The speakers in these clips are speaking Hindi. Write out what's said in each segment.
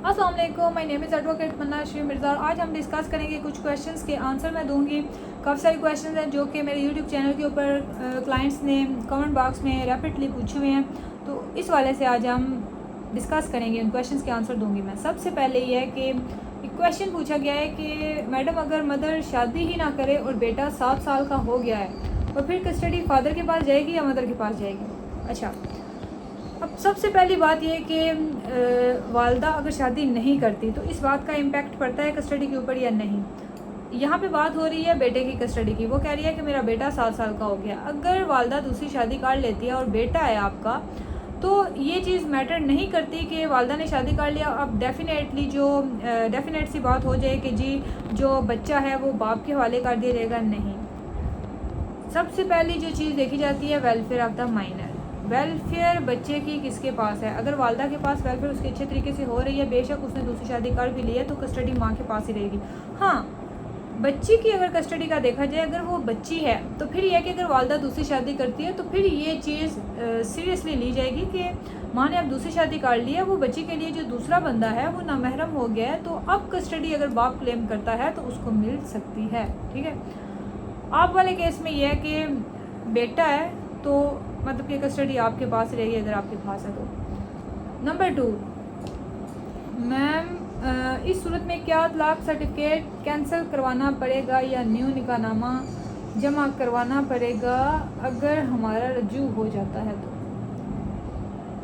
अस्सलाम वालेकुम, माय नेम इज़ एडवोकेट मन्ना श्री मिर्ज़ा। आज हम डिस्कस करेंगे कुछ क्वेश्चंस के आंसर मैं दूंगी। काफ़ी सारे क्वेश्चंस हैं जो कि मेरे यूट्यूब चैनल के ऊपर क्लाइंट्स ने कमेंट बॉक्स में रैपिडली पूछे हुए हैं, तो इस वाले से आज हम डिस्कस करेंगे, उन क्वेश्चंस के आंसर दूंगी मैं। सबसे पहले ये है कि एक क्वेश्चन पूछा गया है कि मैडम अगर मदर शादी ही ना करे और बेटा 7 साल का हो गया है तो फिर कस्टडी फादर के पास जाएगी या मदर के पास जाएगी। अच्छा, अब सबसे पहली बात यह कि वालदा अगर शादी नहीं करती तो इस बात का इम्पैक्ट पड़ता है कस्टडी के ऊपर या नहीं। यहाँ पे बात हो रही है बेटे की कस्टडी की। वो कह रही है कि मेरा बेटा 7 साल का हो गया। अगर वालदा दूसरी शादी कर लेती है और बेटा है आपका, तो ये चीज़ मैटर नहीं करती कि वालदा ने शादी कर लिया। अब डेफिनेट सी बात हो जाए कि जी जो बच्चा है वो बाप के हवाले कर दिया जाएगा। नहीं, सबसे पहली जो चीज़ देखी जाती है welfare of the minor. Welfare बच्चे की किसके पास है? अगर वालदा के पास वेलफेयर उसके अच्छे तरीके से हो रही है, बेशक उसने दूसरी शादी कर भी ली है, तो कस्टडी माँ के पास ही रहेगी। हाँ, बच्ची की अगर कस्टडी का देखा जाए, अगर वो बच्ची है तो फिर यह कि अगर वालदा दूसरी शादी करती है तो फिर ये चीज़ सीरियसली ली जाएगी कि माँ ने अब दूसरी शादी कर ली है, वो बच्ची के लिए जो दूसरा बंदा है वो नामहरम हो गया है, तो अब कस्टडी अगर बाप क्लेम करता है तो उसको मिल सकती है। ठीक है, आप वाले केस में यह है कि बेटा है तो मतलब कि कस्टडी आपके पास रहेगी अगर आपके पास है तो। नंबर 2, मैम इस सूरत में क्या तलाक सर्टिफिकेट कैंसिल करवाना पड़ेगा या न्यू निकाहनामा जमा करवाना पड़ेगा अगर हमारा रजू हो जाता है तो?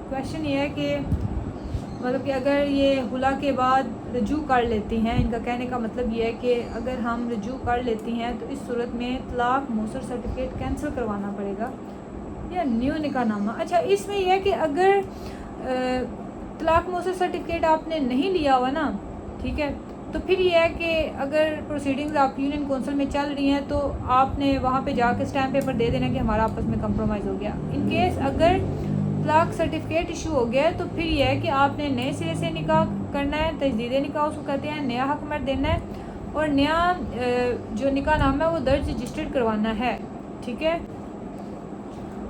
क्वेश्चन ये है कि मतलब कि अगर ये हुला के बाद रजू कर लेती हैं, इनका कहने का मतलब ये है कि अगर हम रजू कर लेती हैं तो इस सूरत में तलाक मोसर सर्टिफिकेट कैंसिल करवाना पड़ेगा या न्यू निकाहनामा। अच्छा, इसमें यह है कि अगर तलाक मोसर सर्टिफिकेट आपने नहीं लिया हुआ ना, ठीक है, तो फिर यह है कि अगर प्रोसीडिंग्स आपकी यूनियन काउंसिल में चल रही हैं तो आपने वहाँ पे जाकर स्टैम्प पेपर दे देना कि हमारा आपस में कंप्रोमाइज़ हो गया। इन केस अगर तलाक सर्टिफिकेट इशू हो गया है तो फिर यह है कि आपने नए सिरे से निकाह करना है, तजदीद निकाह उसको कहते हैं, नया हकमत देना है और नया जो निकाहनामा है वो दर्ज रजिस्टर्ड करवाना है। ठीक है।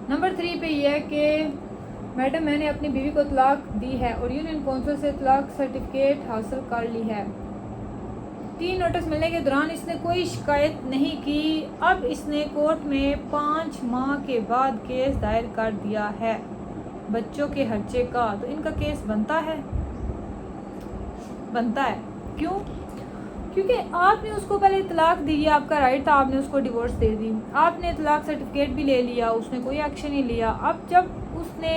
नंबर 3 पे यह है कि मैडम मैंने अपनी बीवी को तलाक दी है और यूनियन काउंसिल से तलाक सर्टिफिकेट हासिल कर ली है। 3 नोटिस मिलने के दौरान इसने कोई शिकायत नहीं की। अब इसने कोर्ट में 5 माह के बाद केस दायर कर दिया है बच्चों के खर्चे का, तो इनका केस बनता है? बनता है। क्यों? क्योंकि आपने उसको पहले तलाक दी है, आपका राइट था, आपने उसको डिवोर्स दे दी, आपने तलाक सर्टिफिकेट भी ले लिया, उसने कोई एक्शन नहीं लिया। अब जब उसने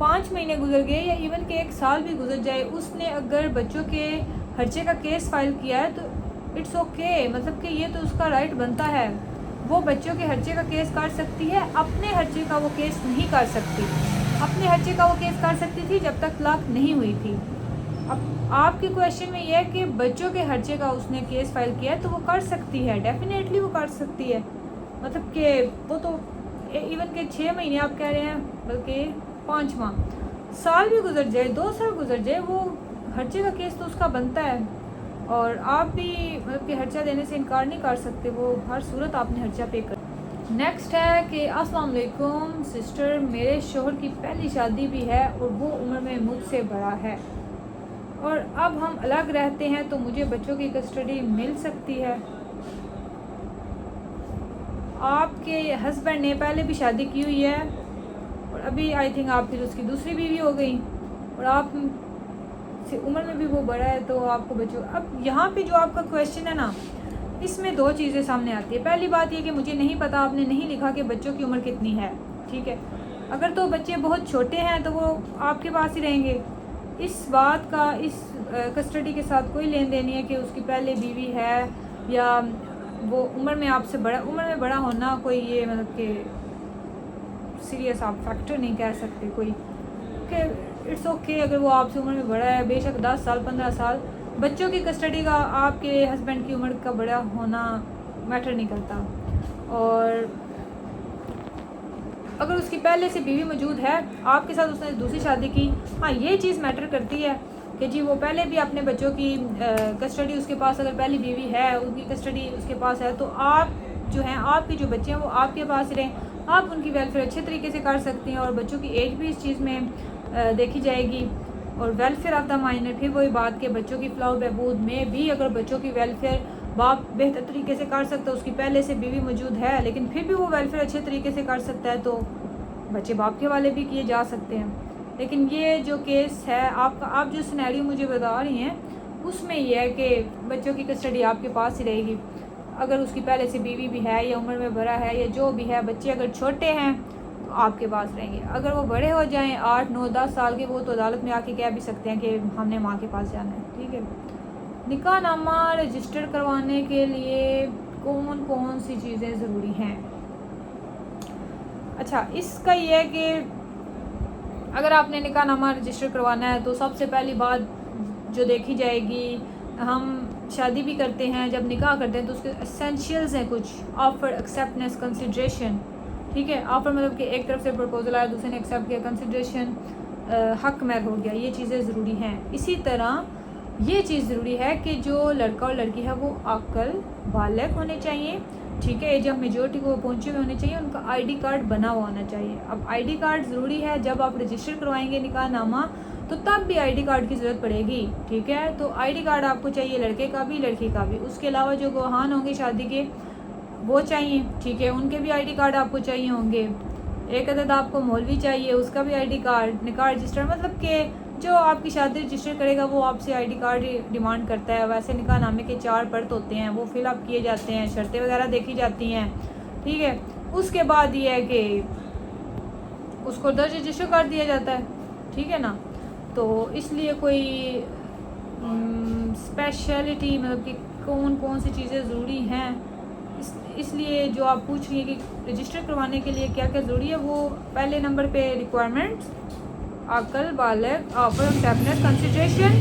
5 महीने गुजर गए या इवन के 1 साल भी गुजर जाए, उसने अगर बच्चों के खर्चे का केस फाइल किया है तो इट्स ओके, मतलब कि ये तो उसका राइट बनता है। वो बच्चों के खर्चे का केस कर सकती है, अपने खर्चे का वो केस नहीं कर सकती। अपने खर्चे का वो केस कर सकती थी जब तक तलाक नहीं हुई थी। अब आपके क्वेश्चन में यह है कि बच्चों के खर्चे का उसने केस फाइल किया है तो वो कर सकती है, डेफिनेटली वो कर सकती है। मतलब कि वो तो इवन के 6 महीने आप कह रहे हैं, बल्कि 5 माह, साल भी गुजर जाए, 2 साल गुजर जाए, वो खर्चे का केस तो उसका बनता है। और आप भी मतलब कि खर्चा देने से इनकार नहीं कर सकते, वो हर सूरत आपने खर्चा पे कर। नेक्स्ट है कि अस्सलाम वालेकुम सिस्टर, मेरे शोहर की पहली शादी भी है और वो उम्र में मुझसे बड़ा है और अब हम अलग रहते हैं, तो मुझे बच्चों की कस्टडी मिल सकती है? आपके हस्बैंड ने पहले भी शादी की हुई है और अभी आई थिंक आप फिर उसकी दूसरी बीवी हो गई और आप से उम्र में भी वो बड़ा है, तो आपको बच्चों। अब यहाँ पे जो आपका क्वेश्चन है ना, इसमें 2 चीज़ें सामने आती है। पहली बात ये कि मुझे नहीं पता, आपने नहीं लिखा कि बच्चों की उम्र कितनी है। ठीक है, अगर तो बच्चे बहुत छोटे हैं तो वो आपके पास ही रहेंगे। इस बात का इस कस्टडी के साथ कोई लेन देन नहीं है कि उसकी पहले बीवी है या वो उम्र में आपसे बड़ा। उम्र में बड़ा होना कोई ये मतलब कि सीरियस आप फैक्टर नहीं कह सकते कोई कि इट्स ओके अगर वो आपसे उम्र में बड़ा है, बेशक 10 साल 15 साल। बच्चों की कस्टडी का आपके हस्बैंड की उम्र का बड़ा होना मैटर नहीं करता। और अगर उसकी पहले से बीवी मौजूद है, आपके साथ उसने दूसरी शादी की, हाँ ये चीज़ मैटर करती है कि जी वो पहले भी अपने बच्चों की कस्टडी उसके पास, अगर पहली बीवी है उनकी कस्टडी उसके पास है, तो आप जो हैं आपके जो बच्चे हैं वो आपके पास ही रहें। आप उनकी वेलफेयर अच्छे तरीके से कर सकती हैं और बच्चों की एज भी इस चीज़ में देखी जाएगी। और वेलफेयर ऑफ द माइनर, फिर वही बात के बच्चों की फलाह बहबूद में भी अगर बच्चों की वेलफेयर बाप बेहतर तरीके से कर सकता है, उसकी पहले से बीवी मौजूद है लेकिन फिर भी वो वेलफेयर अच्छे तरीके से कर सकता है, तो बच्चे बाप के वाले भी किए जा सकते हैं। लेकिन ये जो केस है आपका, आप जो सिनेरियो मुझे बता रही हैं उसमें ये है कि बच्चों की कस्टडी आपके पास ही रहेगी। अगर उसकी पहले से बीवी भी है या उम्र में बड़ा है या जो भी है, बच्चे अगर छोटे हैं तो आपके पास रहेंगे। अगर वो बड़े हो जाएं 8, 9, 10 साल के, वो तो अदालत में आके कह भी सकते हैं कि हमने माँ के पास जाना है। ठीक है, निकाह नामा रजिस्टर करवाने के लिए कौन कौन सी चीज़ें ज़रूरी हैं? अच्छा, इसका ये है कि अगर आपने निकाह नामा रजिस्टर करवाना है तो सबसे पहली बात जो देखी जाएगी, हम शादी भी करते हैं, जब निकाह करते हैं तो उसके एसेंशियल्स हैं कुछ, ऑफर, एक्सेप्टेंस, कंसिड्रेशन। ठीक है, ऑफर मतलब कि एक तरफ से प्रपोजल आया, दूसरे ने एक्सेप्ट किया, कंसिड्रेशन हक महर हो गया, ये चीज़ें ज़रूरी हैं। इसी तरह ये चीज़ ज़रूरी है कि जो लड़का और लड़की है वो अक्ल बालिग होने चाहिए। ठीक है, एज ऑफ मेजोरिटी को पहुँचे हुए होने चाहिए, उनका आईडी कार्ड बना हुआ होना चाहिए। अब आईडी कार्ड ज़रूरी है, जब आप रजिस्टर करवाएंगे निकाह नामा तो तब भी आईडी कार्ड की ज़रूरत पड़ेगी। ठीक है, तो आईडी कार्ड आपको चाहिए, लड़के का भी लड़की का भी। उसके अलावा जो गवाहान होंगे शादी के वो चाहिए। ठीक है, उनके भी आईडी कार्ड आपको चाहिए होंगे। एक अदद आपको मौलवी चाहिए, उसका भी आईडी कार्ड। निकाह रजिस्टर मतलब कि जो आपकी शादी रजिस्टर करेगा वो आपसे आईडी कार्ड डिमांड करता है। वैसे निकाह नामे के 4 पर्त होते हैं, वो फिलअप किए जाते हैं, शर्तें वगैरह देखी जाती हैं। ठीक है, उसके बाद ये है कि उसको दर्ज रजिस्टर कर दिया जाता है। ठीक है ना, तो इसलिए कोई स्पेशलिटी मतलब कि कौन कौन सी चीज़ें ज़रूरी हैं, इसलिए जो आप पूछ रही हैं कि रजिस्टर करवाने के लिए क्या क्या ज़रूरी है, वो पहले नंबर पे रिक्वायरमेंट्स, अक्ल बालिग, ऑफर, एक्सेप्टेंस, कंसिडरेशन।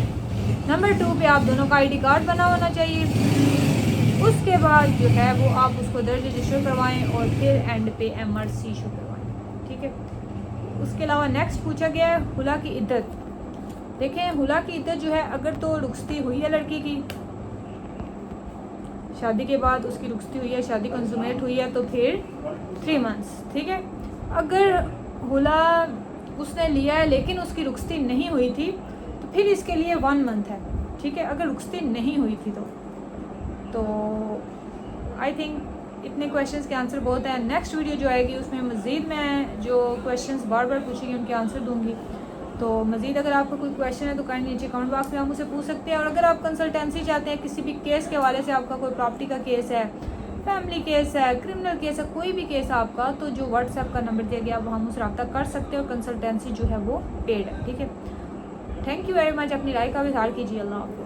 नंबर 2 पे आप दोनों का आईडी कार्ड बना होना चाहिए। उसके बाद जो है वो आप उसको दर्ज रजिस्टर करवाएं और फिर एंड पे MRC इशू करवाएं। ठीक है, उसके अलावा नेक्स्ट पूछा गया है हुला की इद्दत। देखें, हुला की इद्दत जो है, अगर तो रुखसती हुई है लड़की की शादी के बाद, उसकी रुखसती हुई है, शादी कंसुमेट हुई है, तो फिर 3 मंथ्स। ठीक है, अगर हुला उसने लिया है लेकिन उसकी रुखसती नहीं हुई थी तो फिर इसके लिए 1 मंथ है। ठीक है, अगर रुखसती नहीं हुई थी तो आई थिंक इतने क्वेश्चंस के आंसर बहुत हैं। नेक्स्ट वीडियो जो आएगी उसमें मज़ीद मैं जो क्वेश्चंस बार बार पूछेंगी उनके आंसर दूंगी। तो मज़ीद अगर आपका कोई क्वेश्चन है तो काइंडली नीचे कमेंट बॉक्स में आप मुझसे पूछ सकते हैं। और अगर आप कंसल्टेंसी चाहते हैं किसी भी केस के हवाले से, आपका कोई प्रॉपर्टी का केस है, फैमिली केस है, क्रिमिनल केस है, कोई भी केस है आपका, तो जो व्हाट्सएप का नंबर दिया गया आप वहाँ मुझसे रब्ता कर सकते हैं और कंसल्टेंसी जो है वो पेड है। ठीक है, थैंक यू वेरी मच। अपनी राय का भी इज़हार कीजिए। अल्लाह हाफ़िज़।